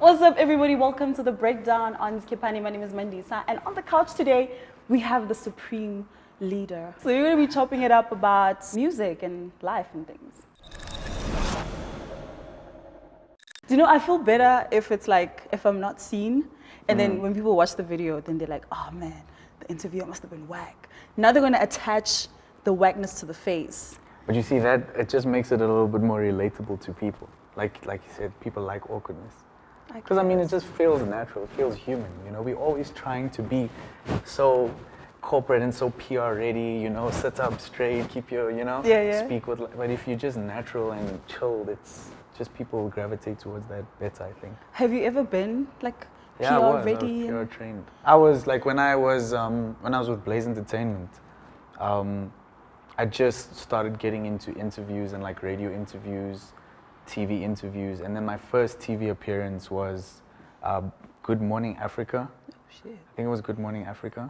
What's up, everybody? Welcome to the breakdown on Skipani. My name is Mandisa, and on the couch today we have the supreme leader. So we're going to be chopping it up about music and life and things. Do you know, I feel better if it's like, if I'm not seen, and then when people watch the video, then they're like, oh man, the interview must have been whack. Now they're going to attach the whackness to the face. But you see that, it just makes it a little bit more relatable to people. Like you said, people like awkwardness. Because I mean, it just feels natural, it feels human, you know? We're always trying to be so corporate and so PR ready, you know, sit up straight, keep your, you know, speak with, but if you're just natural and chilled, it's just people will gravitate towards that better, I think. Have you ever been like PR ready? I was PR trained. I was like, when I was with Blaze Entertainment, I just started getting into interviews and like radio interviews, TV interviews, and then my first TV appearance was Good Morning Africa. Oh shit. I think it was Good Morning Africa.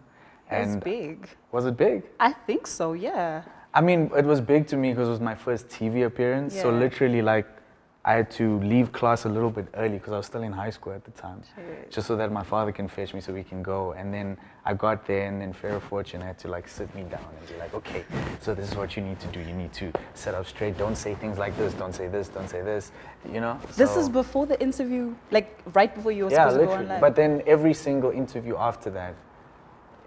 It was big. Was it big? I think so, yeah. I mean, it was big to me because it was my first TV appearance. Yeah. So literally, like, I had to leave class a little bit early because I was still in high school at the time. Shit. Just so that my father can fetch me so we can go. And then I got there, and then fair fortune had to like sit me down and be like, okay, so this is what you need to do. You need to sit up straight. Don't say things like this. Don't say this. Don't say this. You know? This is before the interview, like right before you were supposed to go on live. But then every single interview after that,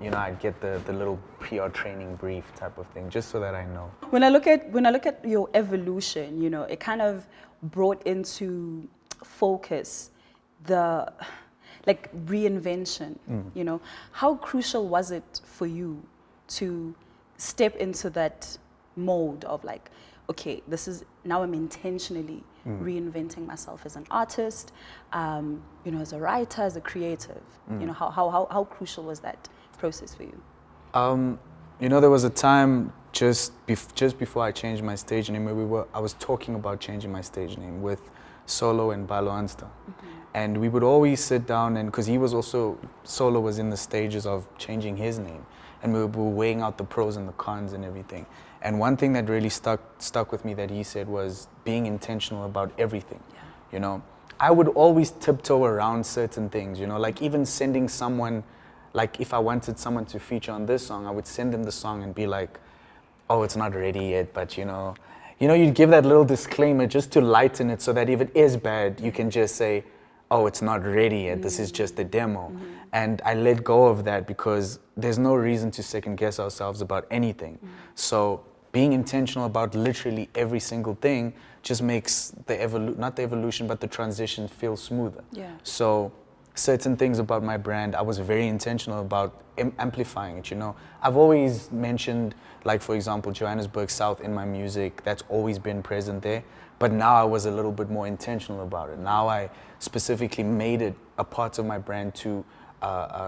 you know, I'd get the little PR training brief type of thing, just so that I know. When I look at your evolution, you know, it kind of brought into focus the like reinvention. You know, how crucial was it for you to step into that mode of like, okay, this is now I'm intentionally reinventing myself as an artist, you know, as a writer, as a creative. You know, how crucial was that process for you? You know, there was a time just before I changed my stage name where I was talking about changing my stage name with Solo and Balo Ansta. And we would always sit down, and because Solo was in the stages of changing his name, and we were weighing out the pros and the cons and everything. And one thing that really stuck with me that he said was being intentional about everything. You know, I would always tiptoe around certain things, you know, like even sending someone, like if I wanted someone to feature on this song, I would send them the song and be like, oh, it's not ready yet, but you know, you'd give that little disclaimer just to lighten it so that if it is bad, you can just say, oh, it's not ready yet, this is just a demo. And I let go of that because there's no reason to second guess ourselves about anything. So being intentional about literally every single thing just makes not the evolution, but the transition feel smoother. So certain things about my brand, I was very intentional about amplifying it, you know. I've always mentioned, like for example, Johannesburg South in my music, that's always been present there. But now I was a little bit more intentional about it. Now I specifically made it a part of my brand to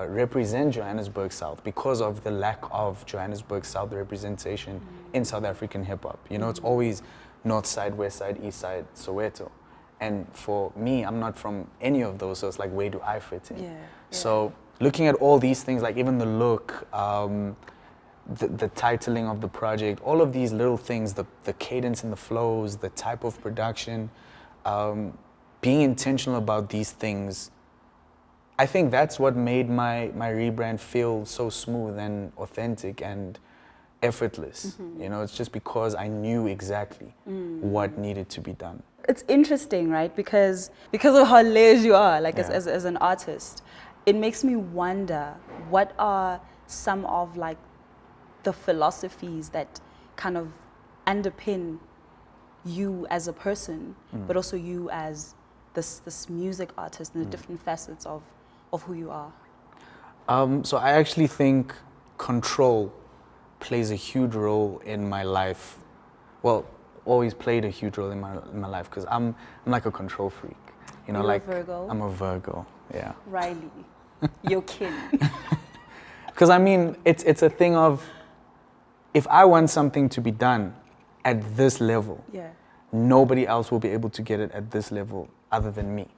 represent Johannesburg South because of the lack of Johannesburg South representation in South African hip hop. You know, it's always North Side, West Side, East Side, Soweto. And for me, I'm not from any of those, so it's like, where do I fit in? So looking at all these things, like even the look, the titling of the project, all of these little things, the cadence and the flows, the type of production, being intentional about these things, I think that's what made my rebrand feel so smooth and authentic and effortless. You know, it's just because I knew exactly what needed to be done. It's interesting, right? Because of how layered you are, like as an artist, it makes me wonder what are some of like the philosophies that kind of underpin you as a person, but also you as this music artist and the different facets of who you are. So I actually think control plays a huge role in my life. Well, always played a huge role in my life because I'm like a control freak. You know, You're a Virgo? I'm a Virgo, yeah. Riley, your kin. Because I mean, it's a thing of, if I want something to be done at this level, nobody else will be able to get it at this level other than me.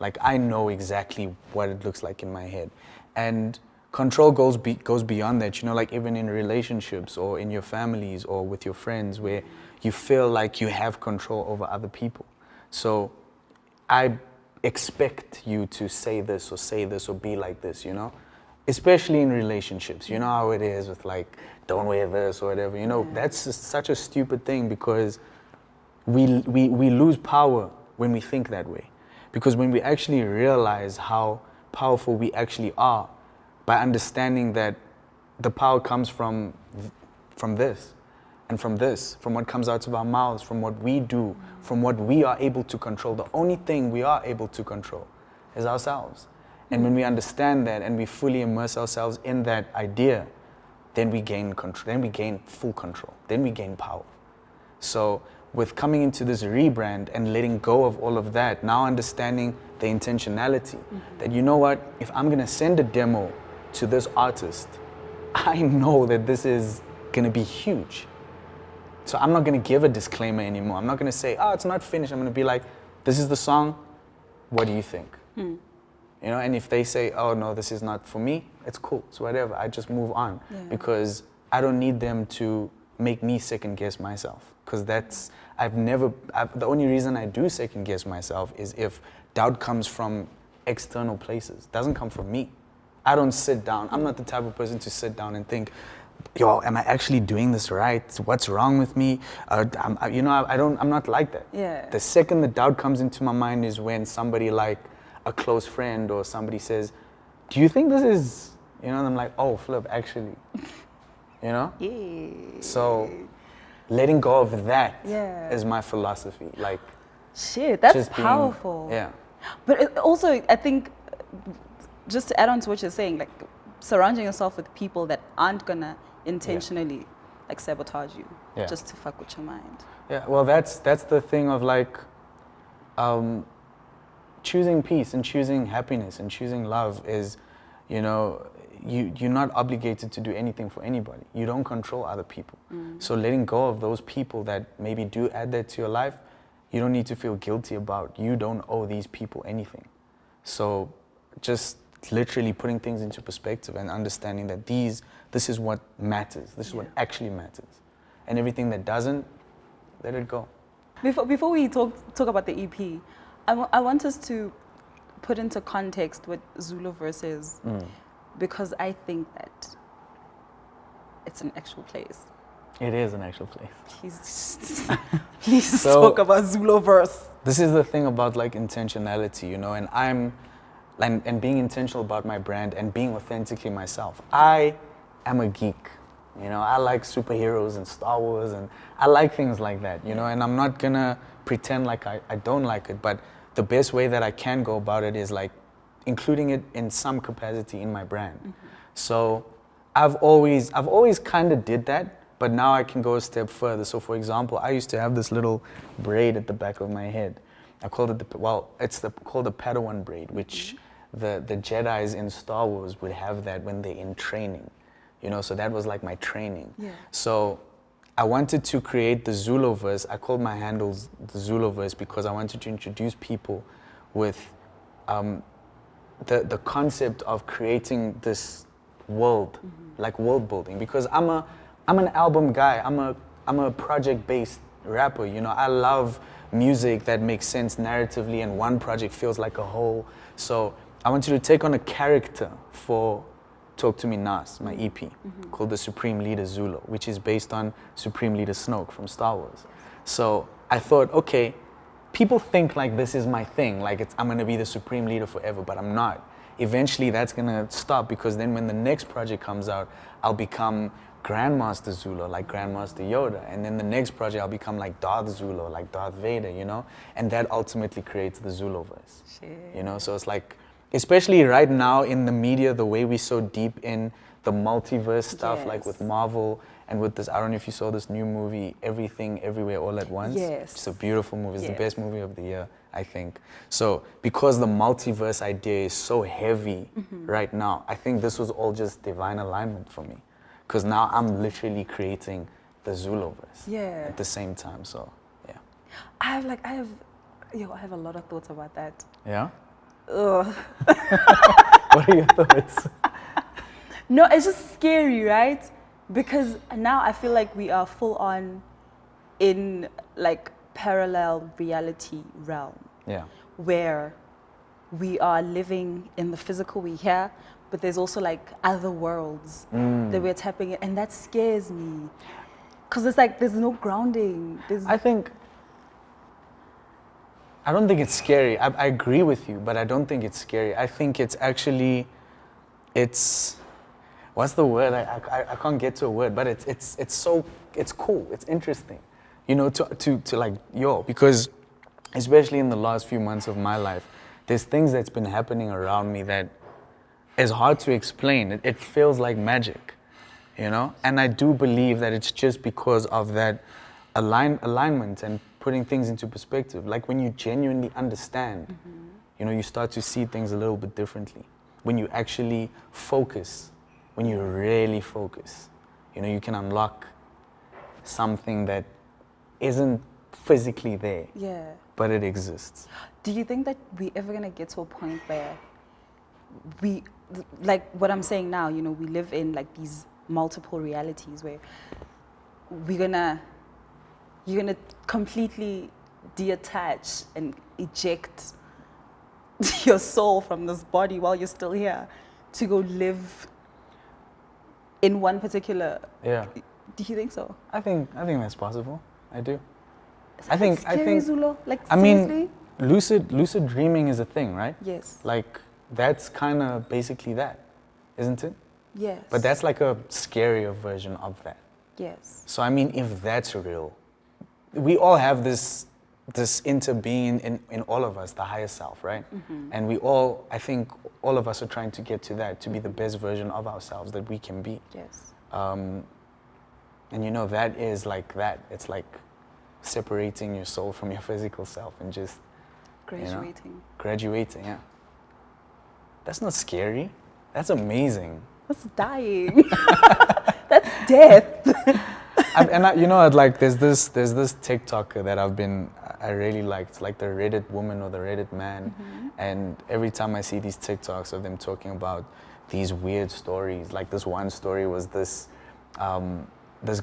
Like I know exactly what it looks like in my head. And control goes beyond that, you know, like even in relationships or in your families or with your friends where you feel like you have control over other people. So I expect you to say this or be like this, you know? Especially in relationships. You know how it is with like, don't wear this or whatever. You know, that's just such a stupid thing because we lose power when we think that way. Because when we actually realize how powerful we actually are by understanding that the power comes from this and from this, from what comes out of our mouths, from what we do, from what we are able to control. The only thing we are able to control is ourselves. And when we understand that and we fully immerse ourselves in that idea, then we gain control, then we gain full control, then we gain power. So with coming into this rebrand and letting go of all of that, now understanding the intentionality, that you know what, if I'm gonna send a demo to this artist, I know that this is gonna be huge. So I'm not gonna give a disclaimer anymore. I'm not gonna say, oh, it's not finished. I'm gonna be like, this is the song, what do you think? You know, and if they say, oh no, this is not for me, it's cool, it's whatever, I just move on. Because I don't need them to make me second guess myself. Because the only reason I do second guess myself is if doubt comes from external places, it doesn't come from me. I don't sit down, I'm not the type of person to sit down and think, yo, am I actually doing this right? What's wrong with me? I'm not like that. Yeah. The second the doubt comes into my mind is when somebody like a close friend or somebody says, do you think this is, you know, and I'm like, oh, flip, actually, you know? Yeah. So letting go of that Yeah. is my philosophy. Like, shit, that's just being- powerful. yeah. But it also, I think, just to add on to what you're saying, like surrounding yourself with people that aren't gonna intentionally like sabotage you, just to fuck with your mind. Yeah, well, that's the thing of like choosing peace and choosing happiness and choosing love is, you know, you're not obligated to do anything for anybody. You don't control other people. So letting go of those people that maybe do add that to your life, you don't need to feel guilty about. You don't owe these people anything. So just literally putting things into perspective and understanding that this is what matters. This is what actually matters. And everything that doesn't, let it go. Before we talk about the EP, I want us to put into context what Zulu Verse is, because I think that it's an actual place. It is an actual place. Please talk about Zulu Verse. This is the thing about like intentionality, you know, and being intentional about my brand and being authentically myself. I am a geek, you know, I like superheroes and Star Wars and I like things like that, you know, and I'm not gonna pretend like I don't like it, but the best way that I can go about it is like including it in some capacity in my brand. So I've always kind of did that, but now I can go a step further. So for example, I used to have this little braid at the back of my head. I called it called the Padawan braid, which the Jedis in Star Wars would have that when they're in training, you know, so that was like my training. So I wanted to create the Zulu Verse. I called my handles the Zulu Verse because I wanted to introduce people with the concept of creating this world, like world building, because I'm an album guy. I'm a project-based rapper, you know. I love music that makes sense narratively and one project feels like a whole. So I wanted to take on a character for To Me Naace, my EP, called the Supreme Leader Zulo, which is based on Supreme Leader Snoke from Star Wars. So I thought, okay, people think like this is my thing, like I'm gonna be the Supreme Leader forever, but I'm not. Eventually that's gonna stop, because then when the next project comes out, I'll become Grandmaster Zulo, like Grandmaster Yoda, and then the next project I'll become like Darth Zulo, like Darth Vader, you know, and that ultimately creates the Zulu Verse. You know, so it's like, especially right now in the media, the way we're so deep in the multiverse stuff, like with Marvel and with this, I don't know if you saw this new movie, Everything Everywhere All at Once. It's a beautiful movie. It's the best movie of the year, I think. So because the multiverse idea is so heavy right now, I think this was all just divine alignment for me. Because now I'm literally creating the Zulu Verse at the same time. So yeah. I have a lot of thoughts about that. Yeah? Ugh. What are your thoughts? No, it's just scary, right? Because now I feel like we are full on in like parallel reality realm. Yeah. Where we are living in the physical, we here, but there's also like other worlds that we're tapping in, and that scares me. Because it's like there's no grounding. I don't think it's scary. I agree with you, but I don't think it's scary. I think it's actually, what's the word? I can't get to a word, but it's cool. It's interesting, you know, to like, because especially in the last few months of my life, there's things that's been happening around me that is hard to explain. It feels like magic, you know? And I do believe that it's just because of that alignment and putting things into perspective. Like when you genuinely understand, you know, you start to see things a little bit differently. When you actually focus, when you really focus, you know, you can unlock something that isn't physically there, but it exists. Do you think that we're ever gonna get to a point where we, like what I'm saying now, you know, we live in like these multiple realities where you're gonna completely detach and eject your soul from this body while you're still here to go live in one particular... Yeah. Do you think so? I think that's possible. I do. I think Zulo? Like, I seriously? mean, lucid dreaming is a thing, right? Yes. Like, that's kind of basically that, isn't it? Yes. But that's like a scarier version of that. Yes. So I mean, if that's real, we all have this interbeing in all of us, the higher self, right? And we all, I think all of us are trying to get to that, to be the best version of ourselves that we can be. Yes. And you know, that is like that. It's like separating your soul from your physical self and just graduating. You know, graduating, yeah. That's not scary. That's amazing. That's dying. That's death. You know, like there's this TikToker that I really liked, like the Reddit woman or the Reddit man, and every time I see these TikToks of them talking about these weird stories, like this one story was this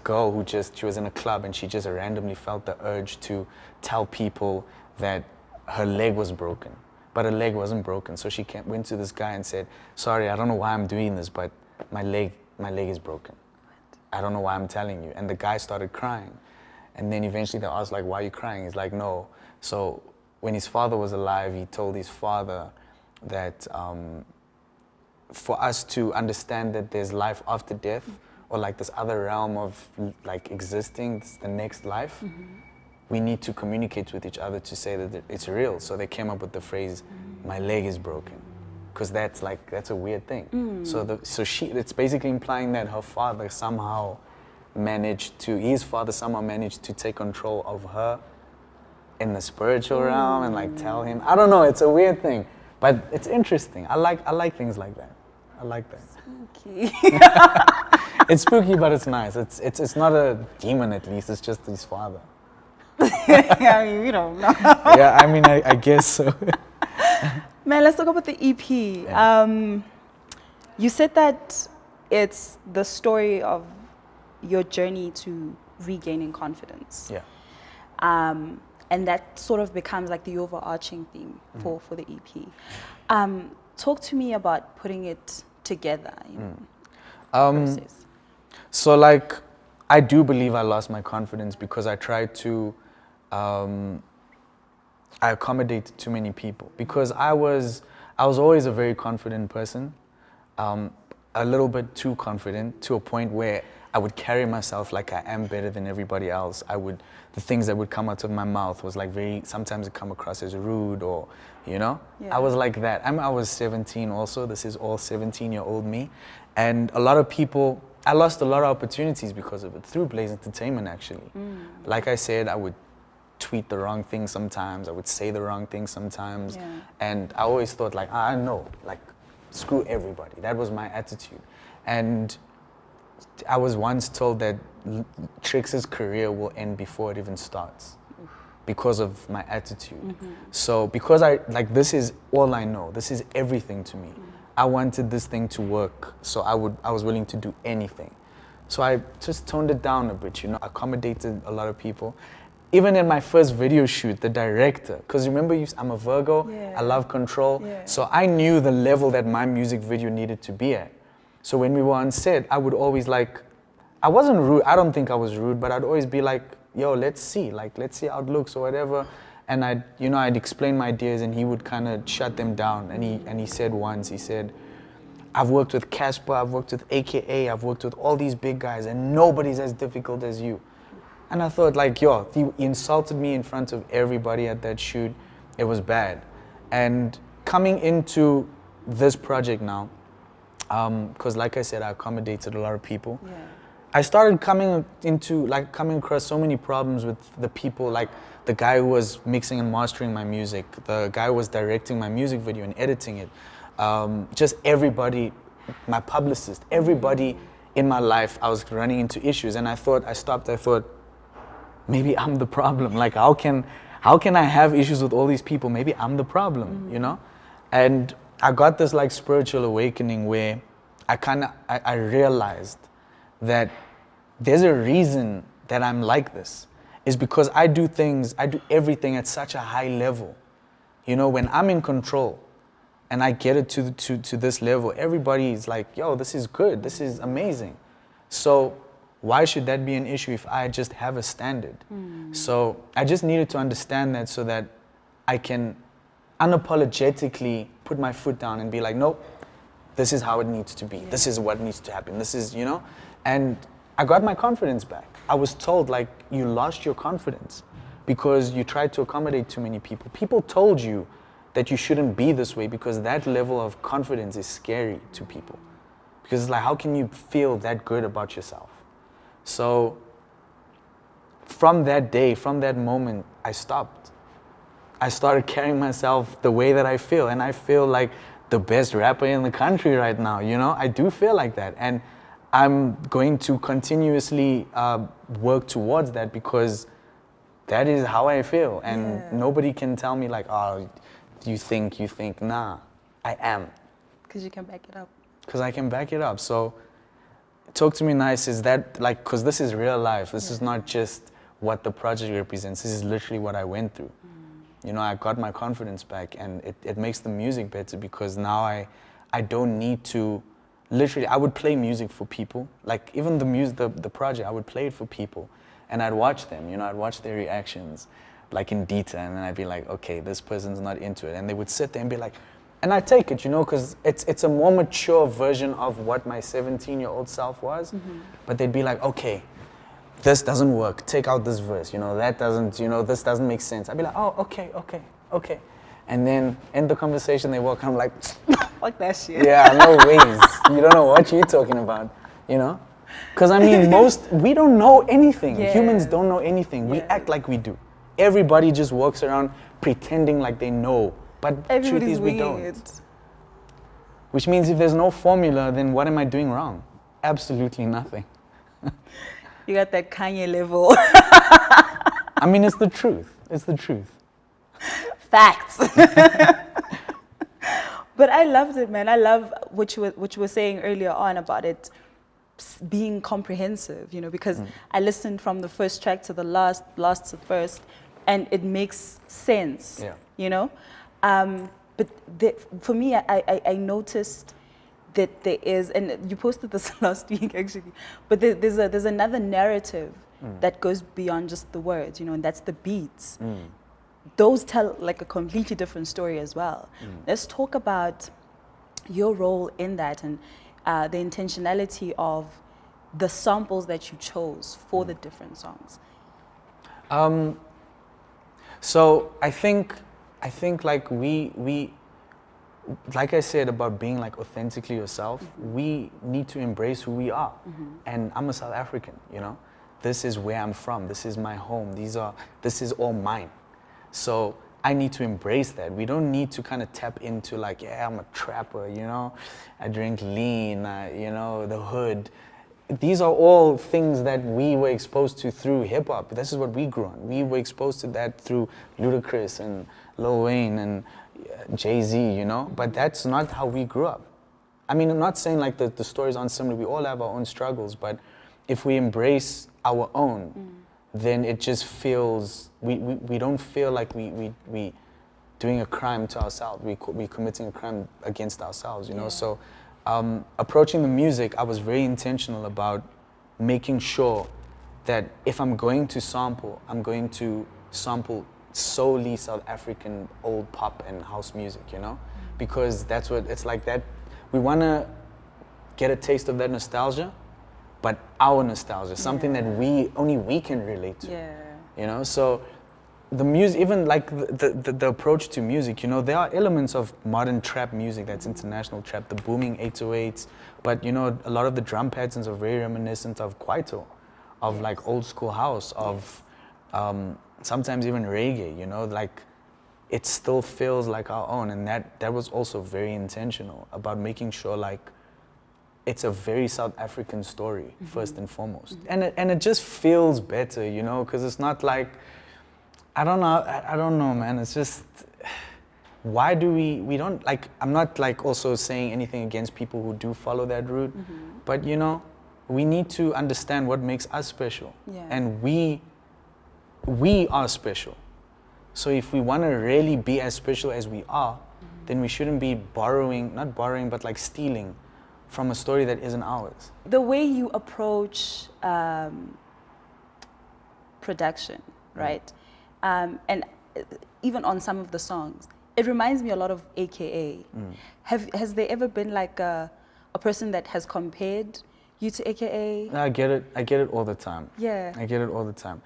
girl who she was in a club and she just randomly felt the urge to tell people that her leg was broken, but her leg wasn't broken. So she went to this guy and said, "Sorry, I don't know why I'm doing this, but my leg is broken. I don't know why I'm telling you." And the guy started crying. And then eventually they asked, like, "Why are you crying?" He's like, "No." So when his father was alive, he told his father that for us to understand that there's life after death, or like this other realm of like existing, the next life, we need to communicate with each other to say that it's real. So they came up with the phrase, "My leg is broken." Because that's a weird thing. It's basically implying that his father somehow managed to take control of her in the spiritual realm and like tell him. I don't know, it's a weird thing, but it's interesting. I like things like that. I like that. Spooky. It's spooky, but it's nice. It's not a demon, at least. It's just his father. I mean, we don't know. Yeah, I mean, I guess so. Man, let's talk about the EP. Yeah. You said that it's the story of your journey to regaining confidence. Yeah. And that sort of becomes like the overarching theme for the EP. Talk to me about putting it together, you know, process. So like, I do believe I lost my confidence because I tried to, I accommodated too many people, because I was always a very confident person, a little bit too confident, to a point where I would carry myself like I am better than everybody else. The things that would come out of my mouth was like sometimes it come across as rude, or, you know? Yeah. I was like that. I was 17 also. This is all 17-year-old me. And a lot of people, I lost a lot of opportunities because of it, through Blaze Entertainment, actually. Like I said, I would tweet the wrong thing sometimes, I would say the wrong thing sometimes. Yeah. And I always thought like, I know, like, screw everybody. That was my attitude. And I was once told that Trix's career will end before it even starts because of my attitude. So because this is all I know, this is everything to me. I wanted this thing to work, so I was willing to do anything. So I just toned it down a bit, you know, accommodated a lot of people. even in my first video shoot, the director, because remember, I'm a Virgo, I love control, so I knew the level that my music video needed to be at. So when we were on set, I would always like, I wasn't rude, I don't think I was rude, but I'd always be like, yo, let's see how it looks or whatever. And I'd explain my ideas and he would kind of shut them down. And he said once, he said, I've worked with Casper, I've worked with AKA, I've worked with all these big guys and nobody's as difficult as you. And I thought like, yo, he insulted me in front of everybody at that shoot. It was bad. And coming into this project now, because like I said, I accommodated a lot of people. Yeah. I started coming across so many problems with the people, like the guy who was mixing and mastering my music, the guy who was directing my music video and editing it, just everybody, my publicist, everybody in my life, I was running into issues. And I thought, maybe I'm the problem. Like, how can I have issues with all these people? Maybe I'm the problem, you know? And I got this like spiritual awakening where I realized that there's a reason that I'm like this. Is because I do everything at such a high level. You know, when I'm in control and I get it to this level, everybody's like, yo, this is good, this is amazing. So why should that be an issue if I just have a standard? So I just needed to understand that so that I can unapologetically put my foot down and be like, nope, this is how it needs to be. Yeah. This is what needs to happen. This is, you know, and I got my confidence back. I was told like, you lost your confidence because you tried to accommodate too many people. People told you that you shouldn't be this way because that level of confidence is scary to people. Because it's like, how can you feel that good about yourself? So from that day, from that moment, I stopped. I started carrying myself the way that I feel. And I feel like the best rapper in the country right now, you know? I do feel like that. And I'm going to continuously work towards that because that is how I feel. And nobody can tell me like, oh, you think, nah, I am. Because you can back it up. Because I can back it up. So To Me Naace is that, like, because this is real life. This is not just what the project represents. This is literally what I went through. You know, I got my confidence back and it makes the music better because now I don't need to, literally, I would play music for people. Like even the project, I would play it for people and I'd watch them, you know, I'd watch their reactions like in detail and then I'd be like, okay, this person's not into it. And they would sit there and be like, and I take it, you know, because it's a more mature version of what my 17-year-old self was. But they'd be like, okay, this doesn't work, take out this verse, you know, that doesn't, you know, this doesn't make sense. I'd be like, oh, okay. And then in the conversation they walk, I'm like, fuck that shit. Yeah, no ways. You don't know what you're talking about, you know? Because I mean, we don't know anything. Yes. Humans don't know anything. We act like we do. Everybody just walks around pretending like they know, but the truth is we don't. Which means if there's no formula, then what am I doing wrong? Absolutely nothing. You got that Kanye level. I mean, it's the truth. It's the truth. Facts. But I loved it, man. I love what you were saying earlier on about it being comprehensive, you know, because I listened from the first track to the last to first, and it makes sense, you know. But for me, I noticed that there is, and you posted this last week actually, but there's another narrative that goes beyond just the words, you know, and that's the beats. Those tell like a completely different story as well. Let's talk about your role in that and the intentionality of the samples that you chose for the different songs. So I think like we like I said about being like authentically yourself, we need to embrace who we are. And I'm a South African, you know. This is where I'm from. This is my home. This is all mine. So I need to embrace that. We don't need to kind of tap into like, yeah, I'm a trapper, you know. I drink lean, you know, the hood. These are all things that we were exposed to through hip hop. This is what we grew on. We were exposed to that through Ludacris and Lil Wayne and Jay-Z, you know. But that's not how we grew up. I mean, I'm not saying like the stories aren't similar. We all have our own struggles. But if we embrace our own, then it just feels, we don't feel like we doing a crime to ourselves. We committing a crime against ourselves, you know? So approaching the music, I was very intentional about making sure that if I'm going to sample, I'm going to sample solely South African old pop and house music, you know? Because that's what, it's like that, we wanna get a taste of that nostalgia, but our nostalgia, something that only we can relate to, you know? So the music, even like the approach to music, you know, there are elements of modern trap music, that's international trap, the booming 808s, but you know, a lot of the drum patterns are very reminiscent of Kwaito, of like old school house, of sometimes even reggae, you know, like it still feels like our own, and that was also very intentional about making sure like it's a very South African story, first and foremost. And it just feels better, you know, because it's not like, I don't know, man. It's just, why do we don't, like, I'm not like also saying anything against people who do follow that route, but you know, we need to understand what makes us special. And we are special. So if we want to really be as special as we are, then we shouldn't be not borrowing, but like stealing from a story that isn't ours. The way you approach production, right? And even on some of the songs, it reminds me a lot of AKA. Has there ever been like a person that has compared you to AKA? I get it all the time. Yeah. I get it all the time.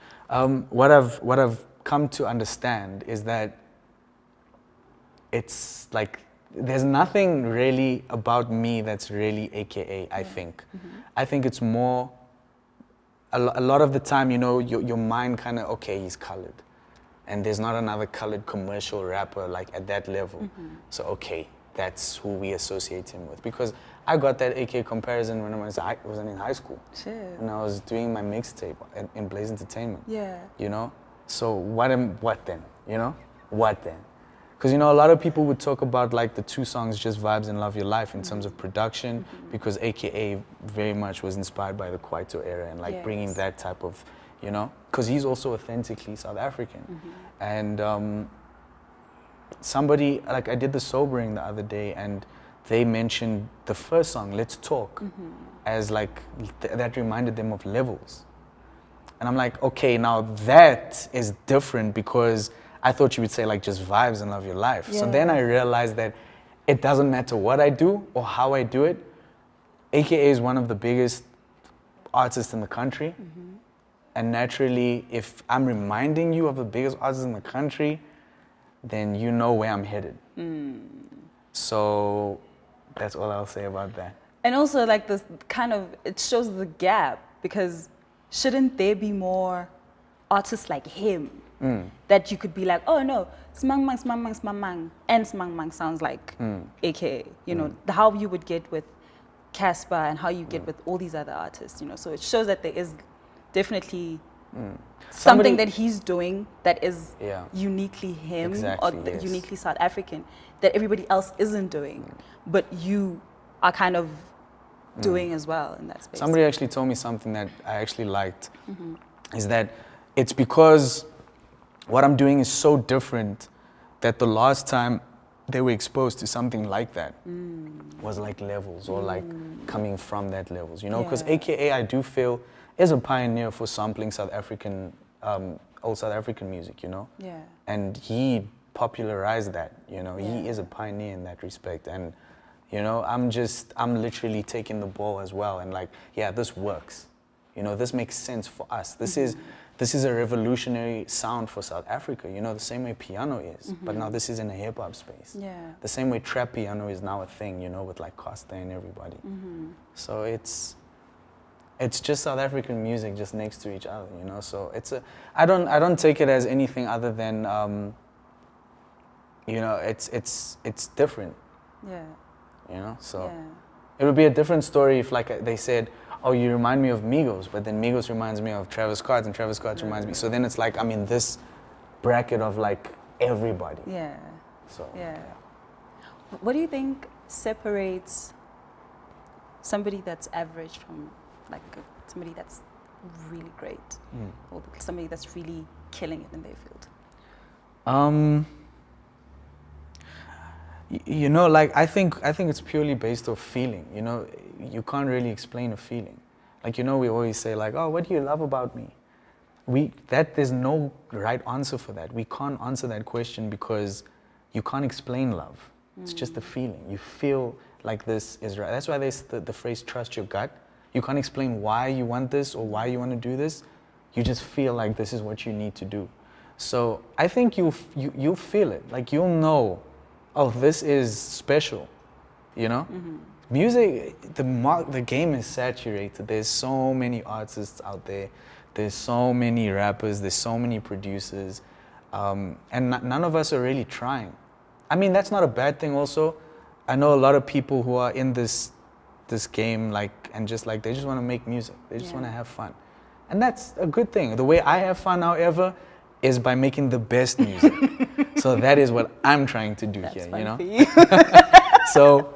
What I've come to understand is that it's like, there's nothing really about me that's really AKA, I think. I think it's more, a lot of the time, you know, your mind kind of, okay, he's colored. And there's not another colored commercial rapper like at that level. So, okay, that's who we associate him with. Because I got that AKA comparison when I was in high school. Shit. When I was doing my mixtape in Blaze Entertainment. Yeah. You know? So what then? You know? What then? Because, you know, a lot of people would talk about like the two songs, Just Vibes and Love Your Life, in terms of production, because AKA very much was inspired by the Kwaito era and like bringing that type of, you know, because he's also authentically South African. And somebody, like I did the Sobering the other day, and they mentioned the first song, Let's Talk, as like, that reminded them of levels. And I'm like, okay, now that is different, because I thought you would say like Just Vibes and Love Your Life. So then I realized that it doesn't matter what I do or how I do it. AKA is one of the biggest artists in the country. And naturally, if I'm reminding you of the biggest artists in the country, then you know where I'm headed. So that's all I'll say about that. And also like this kind of, it shows the gap, because shouldn't there be more artists like him that you could be like, oh no, smang mang, smang mang, smang mang, and smang mang sounds like AKA, you know, how you would get with Casper and how you get with all these other artists, you know. So it shows that there is definitely something that he's doing that is uniquely him, or uniquely South African, that everybody else isn't doing, but you are kind of doing as well in that space. Somebody actually told me something that I actually liked, is that it's because what I'm doing is so different that the last time they were exposed to something like that was like levels, or like coming from that levels, you know, because AKA, I do feel, is a pioneer for sampling South African, old South African music, you know? And he popularized that, you know, he is a pioneer in that respect. And, you know, I'm literally taking the ball as well, and like, yeah, this works. You know, this makes sense for us. This is a revolutionary sound for South Africa, you know, the same way piano is, but now this is in a hip hop space. The same way trap piano is now a thing, you know, with like Costa and everybody. So it's just South African music just next to each other, you know. So I don't take it as anything other than, you know, it's different. You know, so it would be a different story if like they said, oh, you remind me of Migos, but then Migos reminds me of Travis Scott, and Travis Scott reminds me. So then it's like I'm in this bracket of like everybody. So What do you think separates somebody that's average from like somebody that's really great, or somebody that's really killing it in their field? You know, like I think it's purely based off feeling. You know, you can't really explain a feeling. Like, you know, we always say like, oh, what do you love about me? There's no right answer for that. We can't answer that question because you can't explain love. It's just a feeling. You feel like this is right. That's why there's the phrase trust your gut. You can't explain why you want this or why you want to do this. You just feel like this is what you need to do. So I think you'll feel it. Like, you'll know, oh, this is special, you know? Music, the game is saturated. There's so many artists out there. There's so many rappers. There's so many producers. And none of us are really trying. I mean, that's not a bad thing also. I know a lot of people who are in this game, like, and just like, they just want to make music. They just want to have fun. And that's a good thing. The way I have fun, however, is by making the best music. So that is what I'm trying to do here, you know? So,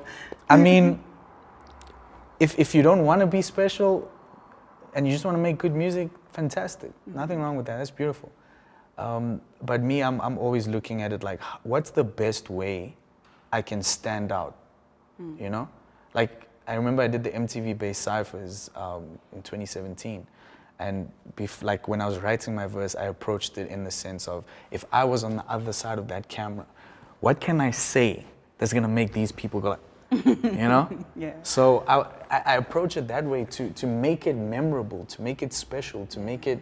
I mean, if you don't want to be special and you just want to make good music, fantastic. Nothing wrong with that. That's beautiful. But me, I'm always looking at it like, what's the best way I can stand out, you know? Like, I remember I did the MTV-based Cyphers in 2017. And like, when I was writing my verse, I approached it in the sense of, if I was on the other side of that camera, what can I say that's gonna make these people go like, you know? Yeah. So I approach it that way to make it memorable, to make it special, to make it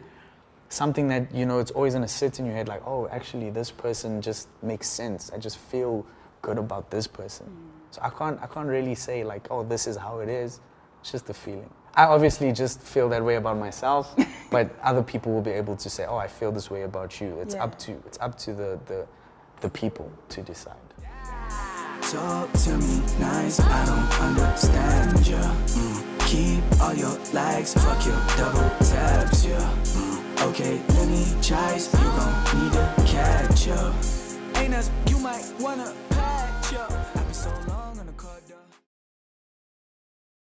something that, you know, it's always gonna sit in your head like, oh, actually this person just makes sense. I just feel good about this person. So I can't really say like, oh, this is how it is. It's just a feeling. I obviously just feel that way about myself, but other people will be able to say, oh, I feel this way about you. It's up to the people to decide. Talk to me nice, I don't understand ya. Keep all your likes, fuck your double taps, yeah. Okay, let me chase, you gon' need to catch up. Ain't as you might wanna